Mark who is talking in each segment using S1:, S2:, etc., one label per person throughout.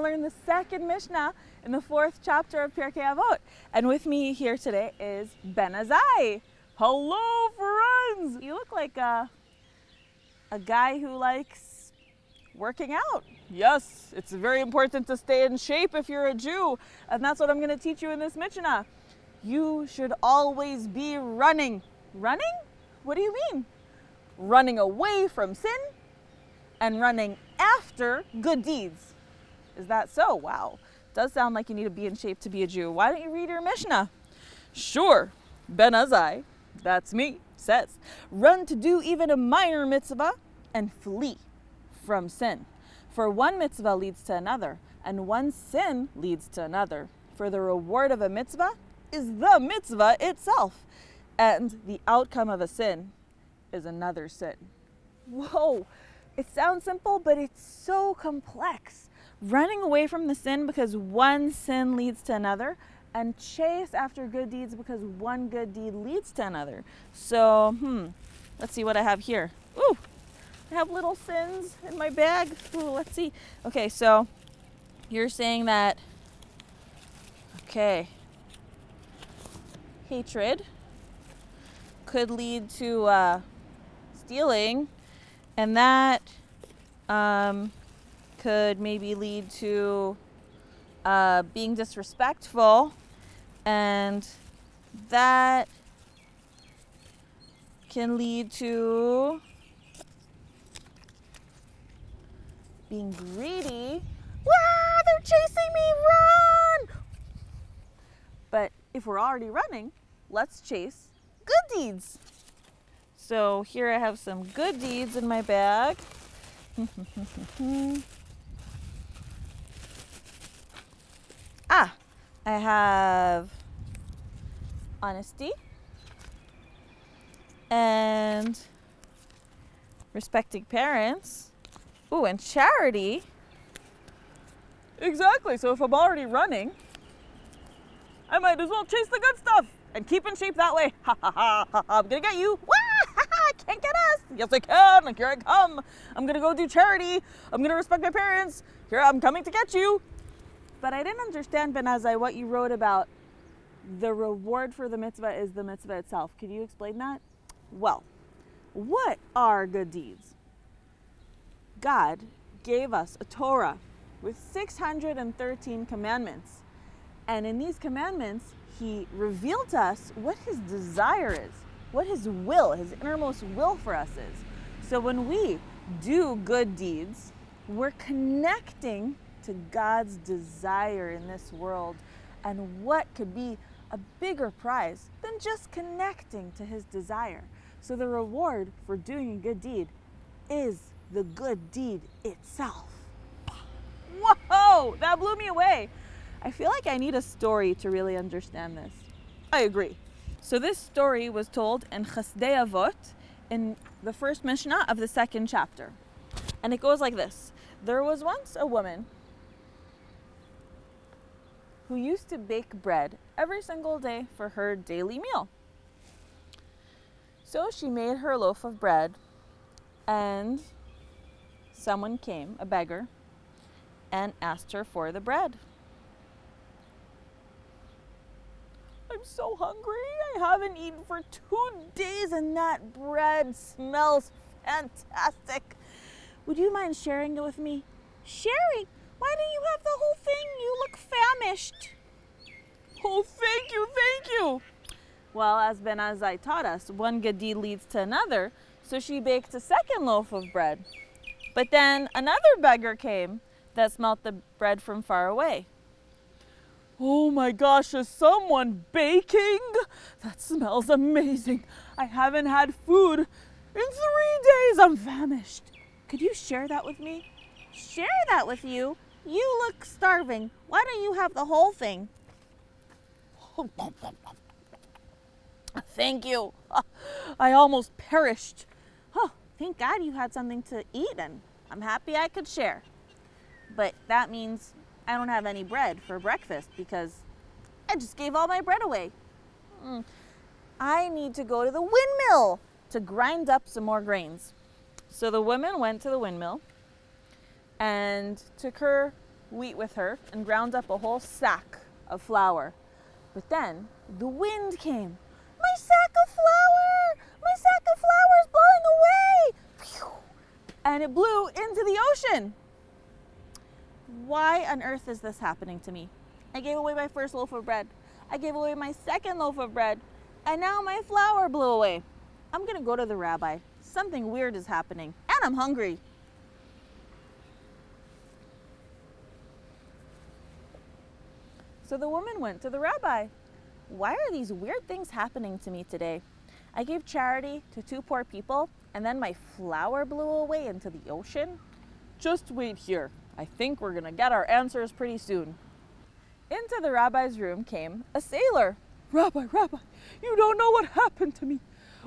S1: to learn the second Mishnah in the 4th chapter of Pirkei Avot. And with me here today is Ben Azzai. Hello, friends! You look like a guy who likes working out. Yes, it's very important to stay in shape if you're a Jew. And that's what I'm going to teach you in this Mishnah. You should always be running. Running? What do you mean? Running away from sin and running after good deeds. Is that so? Wow. Does sound like you need to be in shape to be a Jew. Why don't you read your Mishnah? Sure. Ben Azzai, that's me, says, run to do even a minor mitzvah and flee from sin. For one mitzvah leads to another, and one sin leads to another. For the reward of a mitzvah is the mitzvah itself, and the outcome of a sin is another sin. Whoa, it sounds simple, but it's so complex. Running away from the sin because one sin leads to another, and chase after good deeds because one good deed leads to another. So, let's see what I have here. Ooh, I have little sins in my bag. Ooh, let's see. Okay, so you're saying that, hatred could lead to stealing, and that could maybe lead to being disrespectful, and that can lead to being greedy. Wow, they're chasing me, run! But if we're already running, let's chase good deeds. So here I have some good deeds in my bag. I have honesty and respecting parents. Ooh, and charity. Exactly. So if I'm already running, I might as well chase the good stuff and keep in shape that way. Ha ha ha ha! I'm gonna get you. Wah! Ha ha! Can't get us. Yes, I can. Like, here I come. I'm gonna go do charity. I'm gonna respect my parents. Here I'm coming to get you. But I didn't understand, Ben Azzai, what you wrote about the reward for the mitzvah is the mitzvah itself. Could you explain that? Well, what are good deeds? God gave us a Torah with 613 commandments. And in these commandments, He revealed to us what His desire is, what His will, His innermost will for us is. So when we do good deeds, we're connecting to God's desire in this world. And what could be a bigger prize than just connecting to His desire? So the reward for doing a good deed is the good deed itself. Whoa, that blew me away. I feel like I need a story to really understand this. I agree. So this story was told in Pirkei Avot in the first Mishna of the 2nd chapter. And it goes like this. There was once a woman who used to bake bread every single day for her daily meal. So she made her loaf of bread, and someone came, a beggar, and asked her for the bread. I'm so hungry. I haven't eaten for 2 days, and that bread smells fantastic. Would you mind sharing it with me? Sharing? Why don't you have the whole thing? You look famished. Oh, thank you, thank you. Well, as Ben Azzai taught us, one good deed leads to another, so she baked a second loaf of bread. But then another beggar came that smelt the bread from far away. Oh my gosh, is someone baking? That smells amazing. I haven't had food in 3 days. I'm famished. Could you share that with me? Share that with you? You look starving. Why don't you have the whole thing? Thank you. I almost perished. Oh, thank God you had something to eat, and I'm happy I could share. But that means I don't have any bread for breakfast because I just gave all my bread away. I need to go to the windmill to grind up some more grains. So the woman went to the windmill and took her wheat with her and ground up a whole sack of flour. But then the wind came. My sack of flour! My sack of flour is blowing away! Phew! And it blew into the ocean. Why on earth is this happening to me? I gave away my first loaf of bread. I gave away my second loaf of bread. And now my flour blew away. I'm going to go to the rabbi. Something weird is happening. And I'm hungry. So the woman went to the rabbi. Why are these weird things happening to me today? I gave charity to 2 poor people, and then my flour blew away into the ocean. Just wait here. I think we're going to get our answers pretty soon. Into the rabbi's room came a sailor. Rabbi, you don't know what happened to me.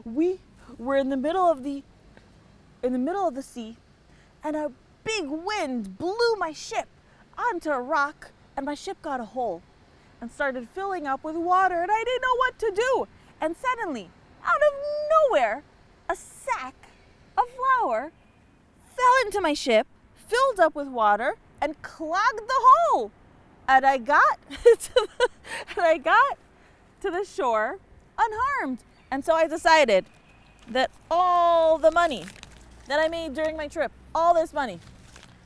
S1: We were in the middle of the sea, and a big wind blew my ship onto a rock, and my ship got a hole and started filling up with water, and I didn't know what to do. And suddenly, out of nowhere, a sack of flour fell into my ship, filled up with water, and clogged the hole. And I got to the shore unharmed. And so I decided that all the money that I made during my trip, all this money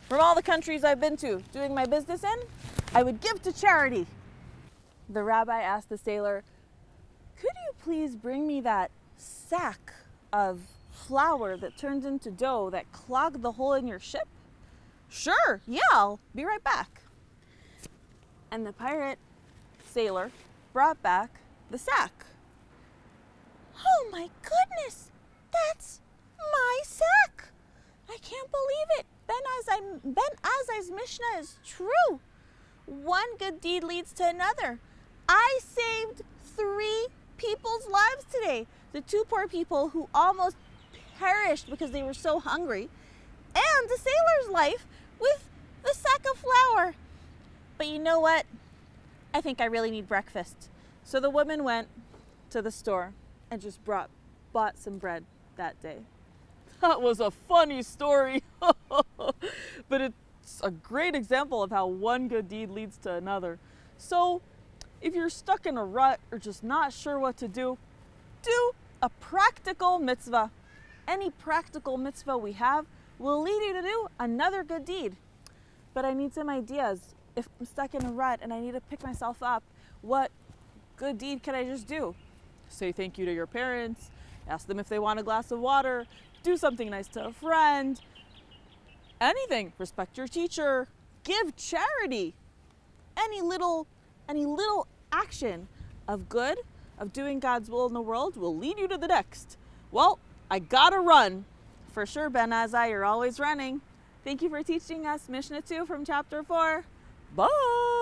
S1: from all the countries I've been to doing my business in, I would give to charity. The rabbi asked the sailor, could you please bring me that sack of flour that turned into dough that clogged the hole in your ship? Sure, yeah, I'll be right back. And the pirate sailor brought back the sack. Oh my goodness, that's my sack. I can't believe it. Ben Azzai's Mishna is true. One good deed leads to another. I saved 3 people's lives today. The 2 poor people who almost perished because they were so hungry, and the sailor's life with the sack of flour. But you know what? I think I really need breakfast. So the woman went to the store and just bought some bread that day. That was a funny story, but it's a great example of how one good deed leads to another. So if you're stuck in a rut or just not sure what to do a practical mitzvah. Any practical mitzvah we have will lead you to do another good deed. But I need some ideas. If I'm stuck in a rut and I need to pick myself up, what good deed can I just do? Say thank you to your parents, ask them if they want a glass of water, do something nice to a friend, anything. Respect your teacher, give charity. Any little action of good, of doing God's will in the world will lead you to the next. Well, I gotta run. For sure, Ben Azzai, you're always running. Thank you for teaching us Mishna 2 from chapter 4. Bye!